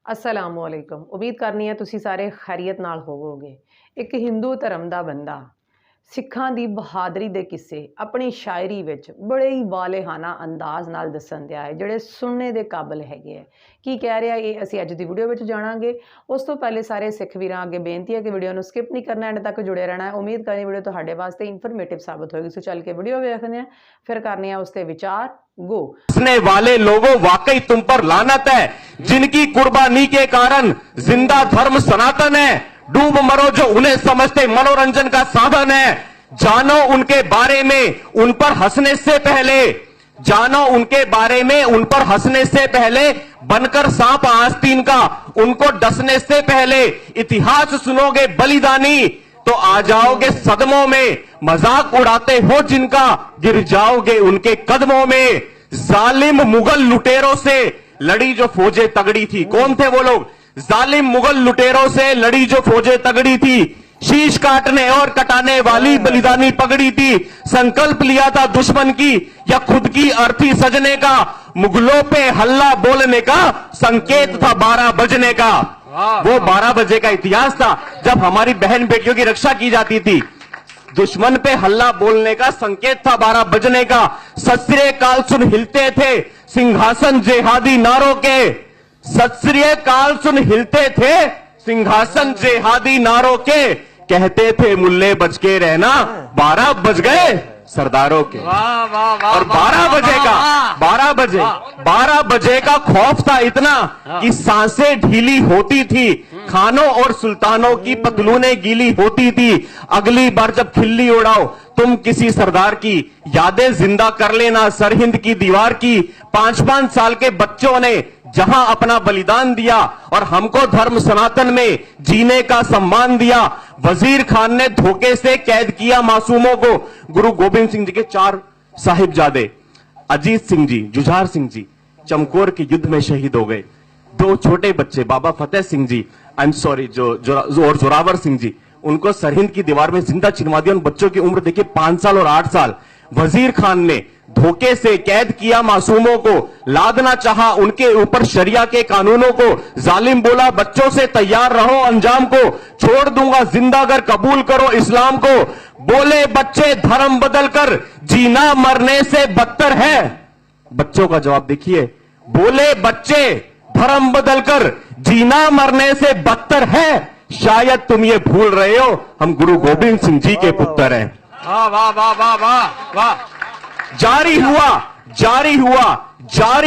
असलामुअलैकुम। उम्मीद करनी है तुसी सारे खैरियत नाल होवोगे। एक हिंदू धर्म का बंदा सिखां दी बहादरी दे किस्से अपनी शायरी विच बड़े ही वालेहाना अंदाज नाल दस्सण दिया है, जिहड़े सुनने दे काबिल हैगे है। की कह रहा ये असीं अज दी वीडियो विच जाणांगे। उस तो पहले सारे सिख वीरां अगे बेनती है कि वीडियो नूं स्किप नहीं करना, एंड तक जुड़े रहना है। उम्मीद करनी वीडियो तुहाडे वास्ते इन्फॉर्मेटिव साबित होएगी। सो चल के वीडियो वेखदे हैं, फिर करने हैं उसते विचार। गो। हंसने वाले लोगों, वाकई तुम पर लानत है, जिनकी कुर्बानी के कारण जिंदा धर्म सनातन है। डूब मरो जो उन्हें समझते मनोरंजन का साधन है। जानो उनके बारे में, उन पर हंसने से पहले, जानो उनके बारे में, उन पर हंसने से पहले, बनकर सांप आस्तीन का उनको डसने से पहले। इतिहास सुनोगे बलिदानी तो आ जाओगे सदमों में। मजाक उड़ाते हो जिनका, गिर जाओगे उनके कदमों में। जालिम मुगल लुटेरों से लड़ी जो फौजें तगड़ी थी। कौन थे वो लोग? जालिम मुगल लुटेरों से लड़ी जो फौजें तगड़ी थी। शीश काटने और कटाने वाली बलिदानी पगड़ी थी। संकल्प लिया था दुश्मन की या खुद की अर्थी सजने का। मुगलों पे हल्ला बोलने का संकेत था 12 बजने का। वो 12 बजे का इतिहास था जब हमारी बहन बेटियों की रक्षा की जाती थी। दुश्मन पे हल्ला बोलने का संकेत था 12 बजने का। सत श्री अकाल सुन हिलते थे सिंहासन जेहादी नारों के। सत श्री अकाल सुन हिलते थे सिंहासन जेहादी नारों के। कहते थे मुल्ले बच के रहना, 12 बज गए सरदारों के। और 12 बजे का खौफ था इतना कि सांसें ढीली होती थी। खानों और सुल्तानों की पतलूनें गीली होती थी। अगली बार जब खिल्ली उड़ाओ तुम किसी सरदार की, यादें जिंदा कर लेना सरहिंद की दीवार की। 5-5 साल के बच्चों ने जहां अपना बलिदान दिया और हमको धर्म सनातन में जीने का सम्मान दिया। वजीर खान ने धोखे से कैद किया मासूमों को। गुरु गोविंद सिंह जी के 4 साहिबजादे, अजीत सिंह जी, जुझार सिंह जी, चमकौर के युद्ध में शहीद हो गए। 2 छोटे बच्चे, बाबा Fateh Singh ji, I am sorry, और जोरावर सिंह जी, उनको सरहिंद की दीवार में जिंदा चिनवा दिया। उन बच्चों की उम्र देखिए 5 साल और 8 साल। वजीर खान ने धोखे से कैद किया मासूमों को, लादना चाहा उनके ऊपर शरिया के कानूनों को। जालिम बोला बच्चों से तैयार रहो अंजाम को, छोड़ दूंगा जिंदा अगर कबूल करो इस्लाम को। बोले बच्चे धर्म बदलकर जीना मरने से बदतर है। बच्चों का जवाब देखिए, बोले बच्चे धर्म बदलकर जीना मरने से बदतर है। शायद तुम ये भूल रहे हो हम गुरु गोविंद सिंह जी के पुत्र हैं। वाह वाह वाह वाह वाह वाह। जारी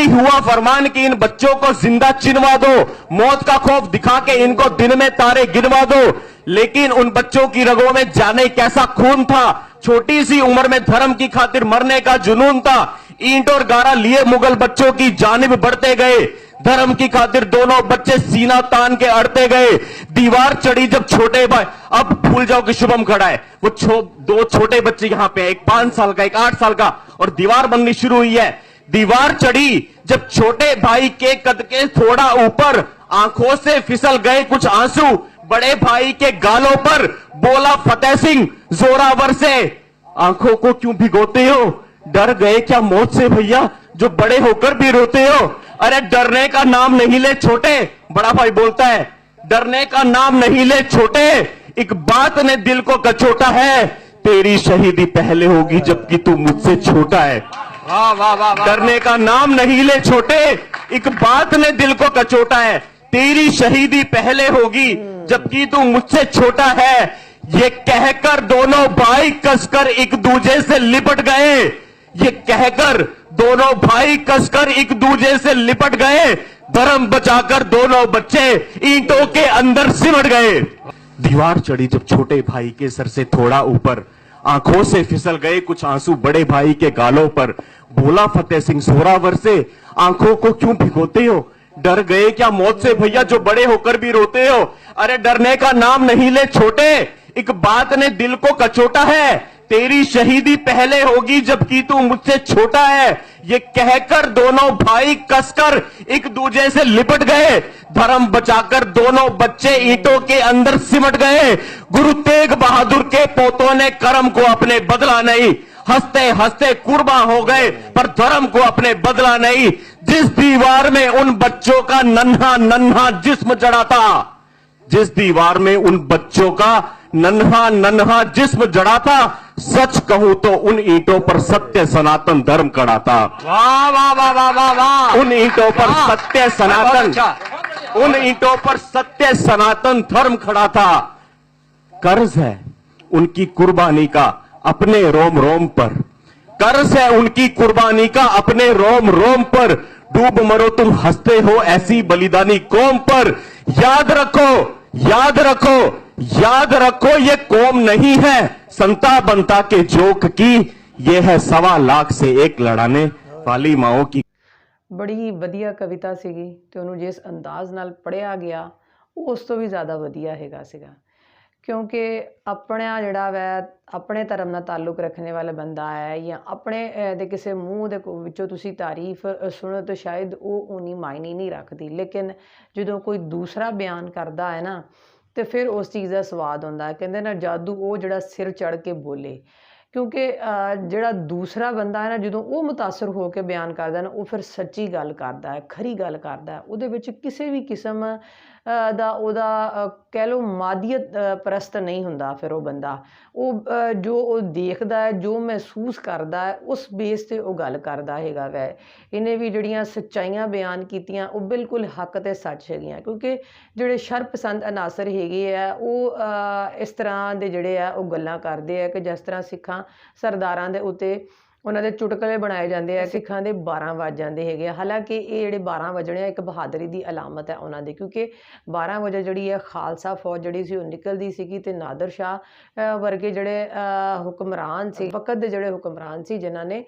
हुआ फरमान कि इन बच्चों को जिंदा चिनवा दो। मौत का खौफ दिखा के इनको दिन में तारे गिनवा दो। लेकिन उन बच्चों की रगों में जाने कैसा खून था। छोटी सी उम्र में धर्म की खातिर मरने का जुनून था। ईंट और गारा लिए मुगल बच्चों की जानिब बढ़ते गए। धर्म की खातिर दोनों बच्चे सीना तान के अड़ते गए। दीवार चढ़ी जब छोटे भाई, अब भूल जाओ कि शुभम खड़ा है। वो 2 छोटे बच्चे यहां पे, एक 5 साल का, एक 8 साल का, और दीवार बननी शुरू हुई है। दीवार चढ़ी जब छोटे भाई के कद के थोड़ा ऊपर, आंखों से फिसल गए कुछ आंसू बड़े भाई के गालों पर। बोला फतेह सिंह जोरावर से, आंखों को क्यों भिगोते हो? डर गए क्या मौत से भैया, जो बड़े होकर भी रोते हो? अरे डरने का नाम नहीं ले छोटे, बड़ा भाई बोलता है, डरने का नाम नहीं ले छोटे, एक बात ने दिल को कचोटा है, तेरी शहीदी पहले होगी जबकि तू मुझसे छोटा है। वाह वाह वाह। डरने का नाम नहीं ले छोटे, एक बात ने दिल को कचोटा है, तेरी शहीदी पहले होगी जबकि तू मुझसे छोटा है। ये कहकर दोनों भाई कसकर एक दूजे से लिपट गए। ये कहकर दोनों भाई कसकर एक दूजे से लिपट गए। धर्म बचाकर दोनों बच्चे ईंटों के अंदर सिमट गए। दीवार चढ़ी जब छोटे भाई के सर से थोड़ा ऊपर, आंखों से फिसल गए कुछ आंसू बड़े भाई के गालों पर। बोला फतेह सिंह जोरावर से, आंखों को क्यों भिगोते हो? डर गए क्या मौत से भैया, जो बड़े होकर भी रोते हो? अरे डरने का नाम नहीं ले छोटे, एक बात ने दिल को कचोटा है, तेरी शहीदी पहले होगी जबकि तू मुझसे छोटा है। ये कहकर दोनों भाई कसकर एक दूजे से लिपट गए। धर्म बचाकर दोनों बच्चे ईंटों के अंदर सिमट गए। गुरु तेग बहादुर के पोतों ने कर्म को अपने बदला नहीं, हंसते हंसते कुर्बान हो गए पर धर्म को अपने बदला नहीं। जिस दीवार में उन बच्चों का नन्हा नन्हा जिस्म जड़ा था, जिस दीवार में उन बच्चों का नन्हा नन्हा जिस्म जड़ा था, सच कहूं तो उन ईंटों पर सत्य सनातन धर्म खड़ा था। वाह वाह वाह वाह वाह वाह। उन ईंटों पर वाह, सत्य बहुत सनातन, अच्छा। उन ईंटों पर सत्य सनातन धर्म खड़ा था। कर्ज है उनकी कुर्बानी का अपने रोम रोम पर, कर्ज है उनकी कुर्बानी का अपने रोम रोम पर। डूब मरो तुम हंसते हो ऐसी बलिदानी कौम पर। याद रखो, याद रखो, याद रखो, ये कौम नहीं है संता बनता के जोक की, ये है 1.25 लाख से एक ਲੜਾने वाली माओ की। ਬੜੀ ਵਧੀਆ ਕਵਿਤਾ ਸੀਗੀ ਤੇ ਉਹਨੂੰ ਜਿਸ ਅੰਦਾਜ਼ ਨਾਲ ਪੜ੍ਹਿਆ ਗਿਆ ਉਹ ਉਸ ਤੋਂ ਵੀ ਜ਼ਿਆਦਾ ਵਧੀਆ ਸੀਗਾ ਕਿਉਂਕਿ ਆਪਣਾ ਜਿਹੜਾ ਵੈ ਆਪਣੇ ਧਰਮ ਨਾਲ ਤਾਲੁਕ ਰੱਖਣੇ ਵਾਲਾ ਬੰਦਾ ਹੈ ਜਾਂ ਆਪਣੇ ਦੇ ਕਿਸੇ ਮੂੰਹ ਦੇ ਵਿੱਚੋਂ ਤੁਸੀਂ ਤਾਰੀਫ ਸੁਣੋ ਤਾਂ ਸ਼ਾਇਦ ਉਹ ਉਨੀ ਮਾਇਨੇ ਨਹੀਂ ਰੱਖਦੀ, ਲੇਕਿਨ ਜਦੋਂ ਕੋਈ ਦੂਸਰਾ ਬਿਆਨ ਕਰਦਾ ਹੈ ਨਾ ਤੇ ਫਿਰ ਉਸ ਚੀਜ਼ ਦਾ ਸਵਾਦ ਆਉਂਦਾ। ਕਹਿੰਦੇ ਨਾ ਜਾਦੂ ਉਹ ਜਿਹੜਾ ਸਿਰ ਚੜ੍ਹ ਕੇ ਬੋਲੇ, ਕਿਉਂਕਿ ਜਿਹੜਾ ਦੂਸਰਾ ਬੰਦਾ ਹੈ ਨਾ ਜਦੋਂ ਉਹ ਮੁਤਾਸਰ ਹੋ ਕੇ ਬਿਆਨ ਕਰਦਾ ਨਾ ਉਹ ਫਿਰ ਸੱਚੀ ਗੱਲ ਕਰਦਾ ਹੈ, ਖਰੀ ਗੱਲ ਕਰਦਾ ਹੈ। ਉਹਦੇ ਵਿੱਚ ਕਿਸੇ ਵੀ ਕਿਸਮ ਦਾ ਉਹਦਾ ਕਹਿ ਲਓ ਮਾਦੀਅਤ ਪ੍ਰਸਤ ਨਹੀਂ ਹੁੰਦਾ। ਫਿਰ ਉਹ ਬੰਦਾ ਉਹ ਜੋ ਉਹ ਦੇਖਦਾ ਹੈ, ਜੋ ਮਹਿਸੂਸ ਕਰਦਾ ਹੈ, ਉਸ ਬੇਸ 'ਤੇ ਉਹ ਗੱਲ ਕਰਦਾ ਵੈ। ਇਹਨੇ ਵੀ ਜਿਹੜੀਆਂ ਸੱਚਾਈਆਂ ਬਿਆਨ ਕੀਤੀਆਂ ਉਹ ਬਿਲਕੁਲ ਹੱਕ ਅਤੇ ਸੱਚ ਹੈਗੀਆਂ, ਕਿਉਂਕਿ ਜਿਹੜੇ ਸ਼ਰਪਸੰਦ ਅਨਾਸਰ ਹੈਗੇ ਆ ਉਹ ਇਸ ਤਰ੍ਹਾਂ ਦੇ ਜਿਹੜੇ ਆ ਉਹ ਗੱਲਾਂ ਕਰਦੇ ਆ ਕਿ ਜਿਸ ਤਰ੍ਹਾਂ ਸਿੱਖਾਂ ਸਰਦਾਰਾਂ ਦੇ ਉੱਤੇ ਉਹਨਾਂ ਦੇ ਚੁਟਕਲੇ ਬਣਾਏ ਜਾਂਦੇ ਆ, ਸਿੱਖਾਂ ਦੇ 12 ਵੱਜ ਜਾਂਦੇ ਹੈਗੇ ਆ। ਹਾਲਾਂਕਿ ਇਹ ਜਿਹੜੇ 12 ਵੱਜਣੇ ਆ ਇੱਕ ਬਹਾਦਰੀ ਦੀ ਅਲਾਮਤ ਹੈ ਉਹਨਾਂ ਦੀ, ਕਿਉਂਕਿ 12 ਵਜੇ ਜਿਹੜੀ ਹੈ ਖਾਲਸਾ ਫੌਜ ਜਿਹੜੀ ਸੀ ਉਹ ਨਿਕਲਦੀ ਸੀਗੀ ਤੇ ਨਾਦਰ ਸ਼ਾਹ ਵਰਗੇ ਜਿਹੜੇ ਹੁਕਮਰਾਨ ਸੀ, ਵਕਤ ਦੇ ਜਿਹੜੇ ਹੁਕਮਰਾਨ ਸੀ ਜਿਨ੍ਹਾਂ ਨੇ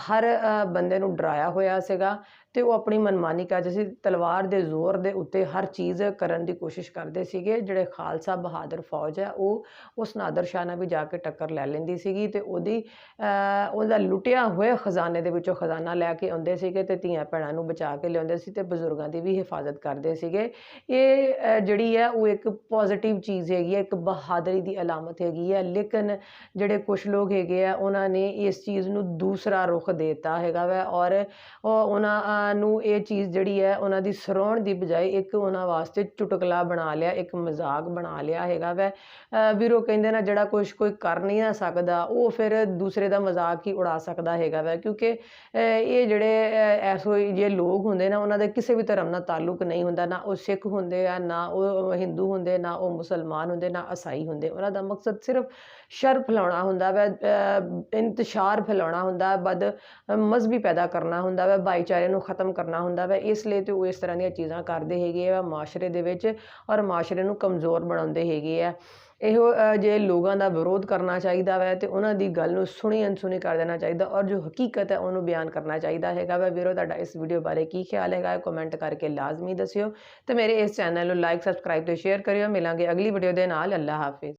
ਹਰ ਬੰਦੇ ਨੂੰ ਡਰਾਇਆ ਹੋਇਆ ਸੀਗਾ ਤੇ ਉਹ ਆਪਣੀ ਮਨਮਾਨੀ ਕਰਦੇ ਸੀ, ਤਲਵਾਰ ਦੇ ਜ਼ੋਰ ਦੇ ਉੱਤੇ ਹਰ ਚੀਜ਼ ਕਰਨ ਦੀ ਕੋਸ਼ਿਸ਼ ਕਰਦੇ ਸੀਗੇ। ਜਿਹੜੇ ਖਾਲਸਾ ਬਹਾਦਰ ਫੌਜ ਹੈ ਉਹ ਉਸ ਨਾਦਰ ਸ਼ਾਹ ਨਾਲ ਵੀ ਜਾ ਕੇ ਟੱਕਰ ਲੈ ਲੈਂਦੀ ਸੀਗੀ ਤੇ ਉਹਦਾ ਲੁੱਟਿਆ ਹੋਏ ਖਜ਼ਾਨੇ ਦੇ ਵਿੱਚੋਂ ਖਜ਼ਾਨਾ ਲੈ ਕੇ ਆਉਂਦੇ ਸੀਗੇ ਤੇ ਧੀਆਂ ਭੈਣਾਂ ਨੂੰ ਬਚਾ ਕੇ ਲਿਆਉਂਦੇ ਸੀ ਤੇ ਬਜ਼ੁਰਗਾਂ ਦੀ ਵੀ ਹਿਫਾਜ਼ਤ ਕਰਦੇ ਸੀਗੇ। ਇਹ ਜਿਹੜੀ ਹੈ ਉਹ ਇੱਕ ਪੋਜ਼ੀਟਿਵ ਚੀਜ਼ ਹੈਗੀ ਹੈ, ਇੱਕ ਬਹਾਦਰੀ ਦੀ ਅਲਾਮਤ ਹੈਗੀ ਹੈ। ਲੇਕਿਨ ਜਿਹੜੇ ਕੁਛ ਲੋਕ ਹੈਗੇ ਆ ਉਹਨਾਂ ਨੇ ਇਸ ਚੀਜ਼ ਨੂੰ ਦੂਸਰਾ ਰੁਖ ਦੇ ਦਿੱਤਾ ਹੈਗਾ ਵੈ ਔਰ ਉਹਨਾਂ ਨੂੰ ਇਹ ਚੀਜ਼ ਜਿਹੜੀ ਹੈ ਉਹਨਾਂ ਦੀ ਸਰਾਉਣ ਦੀ ਬਜਾਏ ਇੱਕ ਉਹਨਾਂ ਵਾਸਤੇ ਚੁਟਕਲਾ ਬਣਾ ਲਿਆ, ਇੱਕ ਮਜ਼ਾਕ ਬਣਾ ਲਿਆ ਹੈਗਾ ਵੈ। ਵੀਰੋ ਕਹਿੰਦੇ ਨਾ ਜਿਹੜਾ ਕੁਛ ਕੋਈ ਕਰ ਨਹੀਂ ਨਾ ਸਕਦਾ ਉਹ ਫਿਰ ਦੂਸਰੇ ਦਾ ਮਜ਼ਾਕ ਹੀ ਉਡਾ ਸਕਦਾ ਹੈਗਾ ਵੈ, ਕਿਉਂਕਿ ਇਹ ਜਿਹੜੇ ਐਸੋ ਜਿਹੇ ਲੋਕ ਹੁੰਦੇ ਨਾ ਉਹਨਾਂ ਦੇ ਕਿਸੇ ਵੀ ਧਰਮ ਨਾਲ ਤਾਲੁਕ ਨਹੀਂ ਹੁੰਦਾ, ਨਾ ਉਹ ਸਿੱਖ ਹੁੰਦੇ ਆ, ਨਾ ਉਹ ਹਿੰਦੂ ਹੁੰਦੇ, ਨਾ ਉਹ ਮੁਸਲਮਾਨ ਹੁੰਦੇ, ਨਾ ਈਸਾਈ ਹੁੰਦੇ। ਉਹਨਾਂ ਦਾ ਮਕਸਦ ਸਿਰਫ ਸ਼ਰ ਫੈਲਾਉਣਾ ਹੁੰਦਾ ਵੈ, ਇੰਤਸ਼ਾਰ ਫੈਲਾਉਣਾ ਹੁੰਦਾ, ਬਦ ਮਜ਼ਹਬੀ ਪੈਦਾ ਕਰਨਾ ਹੁੰਦਾ ਵੈ, ਭਾਈਚਾਰੇ ਨੂੰ ਖ਼ਤਮ ਕਰਨਾ ਹੁੰਦਾ ਵੈ। ਇਸ ਲਈ ਤੇ ਉਹ ਇਸ ਤਰ੍ਹਾਂ ਦੀਆਂ ਚੀਜ਼ਾਂ ਕਰਦੇ ਹੈਗੇ ਆ ਮਾਸ਼ਰੇ ਦੇ ਵਿੱਚ ਔਰ ਮਾਸ਼ਰੇ ਨੂੰ ਕਮਜ਼ੋਰ ਬਣਾਉਂਦੇ ਹੈਗੇ ਆ। ਇਹੋ ਜਿਹੇ ਲੋਕਾਂ ਦਾ ਵਿਰੋਧ ਕਰਨਾ ਚਾਹੀਦਾ ਵੈ ਤੇ ਉਹਨਾਂ ਦੀ ਗੱਲ ਨੂੰ ਸੁਣੀ ਅਣਸੁਣੀ ਕਰ ਦੇਣਾ ਚਾਹੀਦਾ ਔਰ ਜੋ ਹਕੀਕਤ ਹੈ ਉਹਨੂੰ ਬਿਆਨ ਕਰਨਾ ਚਾਹੀਦਾ ਹੈਗਾ ਵੈ। ਵੀਰੋ ਤੁਹਾਡਾ ਇਸ ਵੀਡੀਓ ਬਾਰੇ ਕੀ ਖਿਆਲ ਹੈਗਾ ਕਮੈਂਟ ਕਰਕੇ ਲਾਜ਼ਮੀ ਦੱਸਿਓ ਤੇ ਮੇਰੇ ਇਸ ਚੈਨਲ ਨੂੰ ਲਾਈਕ, ਸਬਸਕ੍ਰਾਈਬ ਤੇ ਸ਼ੇਅਰ ਕਰਿਓ। ਮਿਲਾਂਗੇ ਅਗਲੀ ਵੀਡੀਓ ਦੇ ਨਾਲ। ਅੱਲਾ ਹਾਫਿਜ਼।